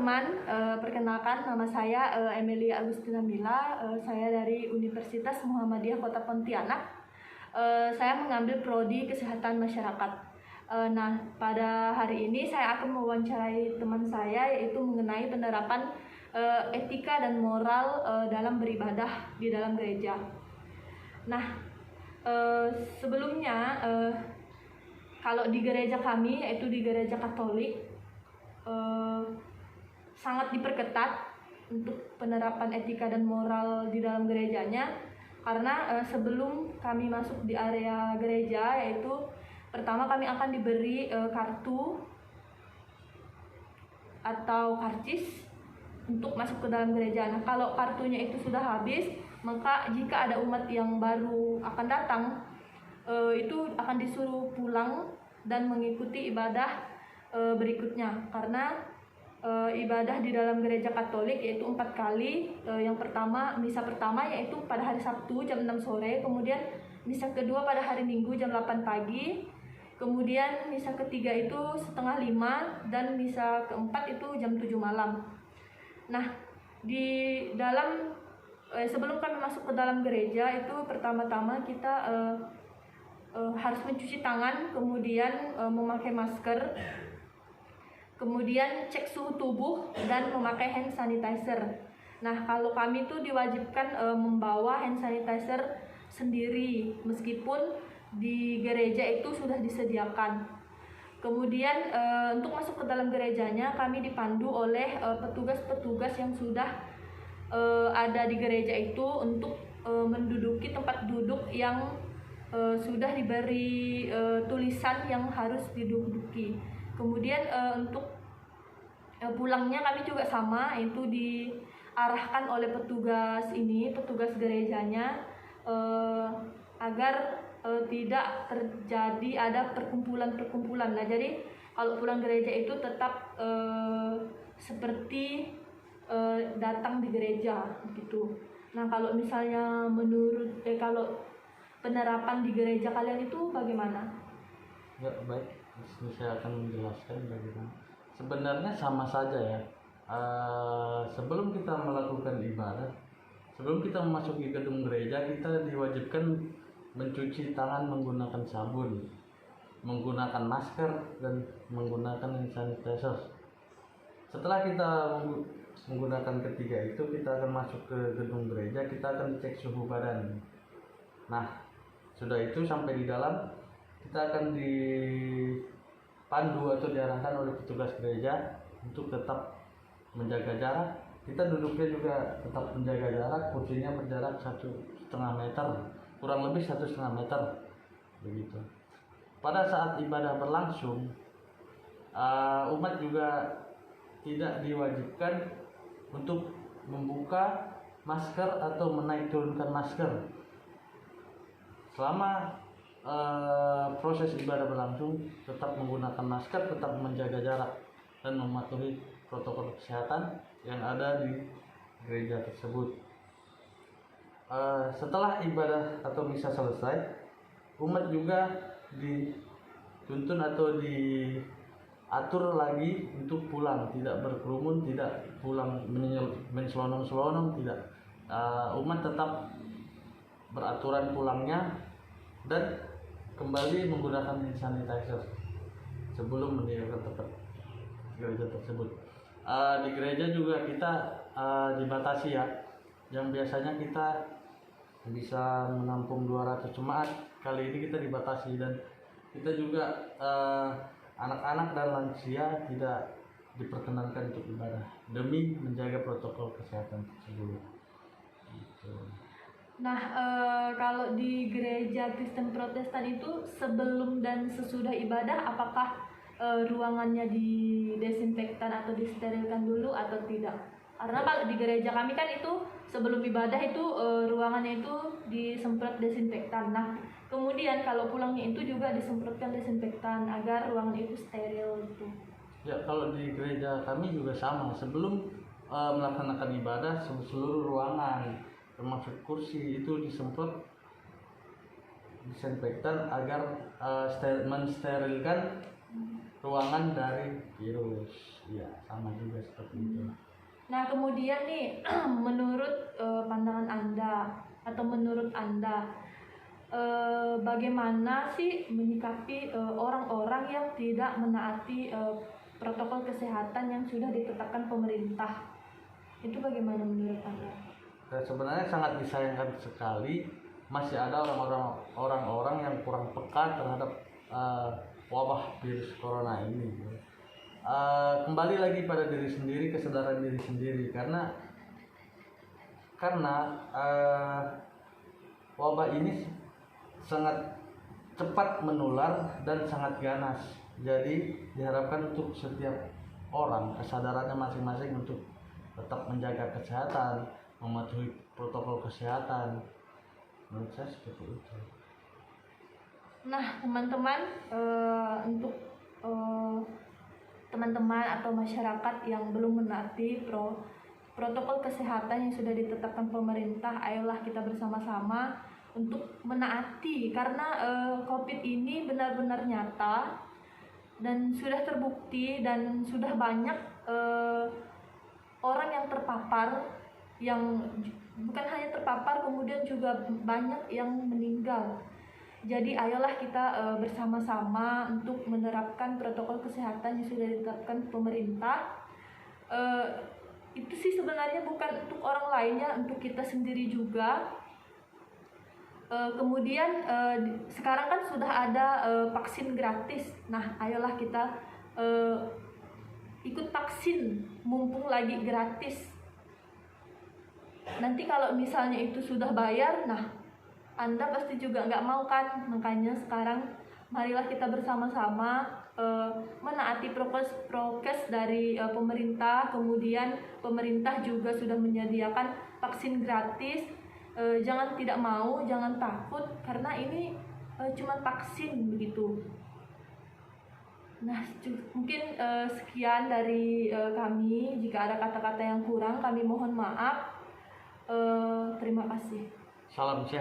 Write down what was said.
teman-teman, perkenalkan nama saya Emilia Agustina Mila. Saya dari Universitas Muhammadiyah Kota Pontianak. Saya mengambil prodi Kesehatan Masyarakat. Nah, pada hari ini saya akan mewawancarai teman saya, yaitu mengenai penerapan etika dan moral dalam beribadah di dalam gereja. Nah, sebelumnya kalau di gereja kami, yaitu di gereja Katolik, sangat diperketat untuk penerapan etika dan moral di dalam gerejanya, karena sebelum kami masuk di area gereja, yaitu pertama kami akan diberi kartu atau karcis untuk masuk ke dalam gereja. Nah, kalau kartunya itu sudah habis, maka jika ada umat yang baru akan datang, itu akan disuruh pulang dan mengikuti ibadah berikutnya, karena ibadah di dalam gereja Katolik yaitu 4 kali. Yang pertama, misa pertama yaitu pada hari Sabtu jam 6 sore, kemudian misa kedua pada hari Minggu jam 8 pagi, kemudian misa ketiga itu setengah 5, dan misa keempat itu jam 7 malam. Nah, di dalam sebelum kami masuk ke dalam gereja itu pertama-tama kita harus mencuci tangan, kemudian memakai masker, kemudian cek suhu tubuh dan memakai hand sanitizer. Nah, kalau kami tuh diwajibkan membawa hand sanitizer sendiri, meskipun di gereja itu sudah disediakan. Kemudian untuk masuk ke dalam gerejanya kami dipandu oleh petugas-petugas yang sudah ada di gereja itu untuk menduduki tempat duduk yang sudah diberi tulisan yang harus diduduki. Kemudian untuk pulangnya kami juga sama, itu diarahkan oleh petugas gerejanya agar tidak terjadi ada perkumpulan. Nah, jadi kalau pulang gereja itu tetap seperti datang di gereja gitu. Nah, kalau misalnya menurut kalau penerapan di gereja kalian itu bagaimana? Ya, baik. Saya akan menjelaskan bagaimana. Sebenarnya sama saja ya. Sebelum kita melakukan ibadah, sebelum kita memasuki gedung gereja, kita diwajibkan mencuci tangan menggunakan sabun, menggunakan masker, dan menggunakan hand sanitizer. Setelah kita menggunakan ketiga itu, kita akan masuk ke gedung gereja, kita akan cek suhu badan. Nah, sudah itu sampai di dalam, kita akan dipandu atau diarahkan oleh petugas gereja untuk tetap menjaga jarak. Kita duduknya juga tetap menjaga jarak, kursinya berjarak 1,5 meter, kurang lebih 1,5 meter begitu. Pada saat ibadah berlangsung, umat juga tidak diwajibkan untuk membuka masker atau menaik turunkan masker. Selama proses ibadah berlangsung, tetap menggunakan masker, tetap menjaga jarak, dan mematuhi protokol kesehatan yang ada di gereja tersebut. Setelah ibadah atau misa selesai, umat juga dituntun atau diatur lagi untuk pulang, tidak berkerumun, tidak pulang menselonong-selonong, tidak. Umat tetap beraturan pulangnya dan kembali menggunakan hand sanitizer sebelum meninggalkan tempat gereja tersebut. Di gereja juga kita dibatasi ya, yang biasanya kita bisa menampung 200 jemaat, kali ini kita dibatasi, dan kita juga anak-anak dan lansia tidak diperkenankan untuk ibadah demi menjaga protokol kesehatan tersebut. Gitu. Nah, kalau di gereja Kristen Protestan itu sebelum dan sesudah ibadah, apakah ruangannya didesinfektan atau disterilkan dulu atau tidak? Karena kalau di gereja kami kan itu sebelum ibadah itu ruangannya itu disemprot desinfektan. Nah, kemudian kalau pulangnya itu juga disemprotkan desinfektan agar ruangan itu steril gitu. Ya, kalau di gereja kami juga sama. Sebelum melaksanakan ibadah, seluruh ruangan termasuk kursi itu disemprot disinfektan agar mensterilkan ruangan dari virus. Ya, sama juga seperti itu. Nah, kemudian nih, menurut pandangan Anda atau menurut Anda, bagaimana sih menyikapi orang-orang yang tidak menaati protokol kesehatan yang sudah ditetapkan pemerintah? Itu bagaimana menurut Anda? Dan sebenarnya sangat disayangkan sekali masih ada orang-orang yang kurang peka terhadap wabah virus corona ini. Kembali lagi pada diri sendiri, kesadaran diri sendiri, karena wabah ini sangat cepat menular dan sangat ganas. Jadi diharapkan untuk setiap orang kesadarannya masing-masing untuk tetap menjaga kesehatan, mematuhi protokol kesehatan. Menurut saya seperti itu. Nah, teman-teman, untuk teman-teman atau masyarakat yang belum menaati protokol kesehatan yang sudah ditetapkan pemerintah, ayolah kita bersama-sama untuk menaati, karena COVID ini benar-benar nyata dan sudah terbukti dan sudah banyak orang yang terpapar, yang bukan hanya terpapar, kemudian juga banyak yang meninggal. Jadi ayolah kita bersama-sama untuk menerapkan protokol kesehatan yang sudah ditetapkan pemerintah. Itu sih sebenarnya bukan untuk orang lainnya, untuk kita sendiri juga. Kemudian sekarang kan sudah ada vaksin gratis. Nah, ayolah kita ikut vaksin mumpung lagi gratis. Nanti kalau misalnya itu sudah bayar, nah Anda pasti juga nggak mau kan. Makanya sekarang marilah kita bersama-sama menaati prokes dari pemerintah. Kemudian pemerintah juga sudah menyediakan vaksin gratis. Jangan tidak mau, jangan takut, karena ini cuma vaksin begitu. Nah, mungkin sekian dari kami. Jika ada kata-kata yang kurang, kami mohon maaf. Terima kasih. Salam sehat.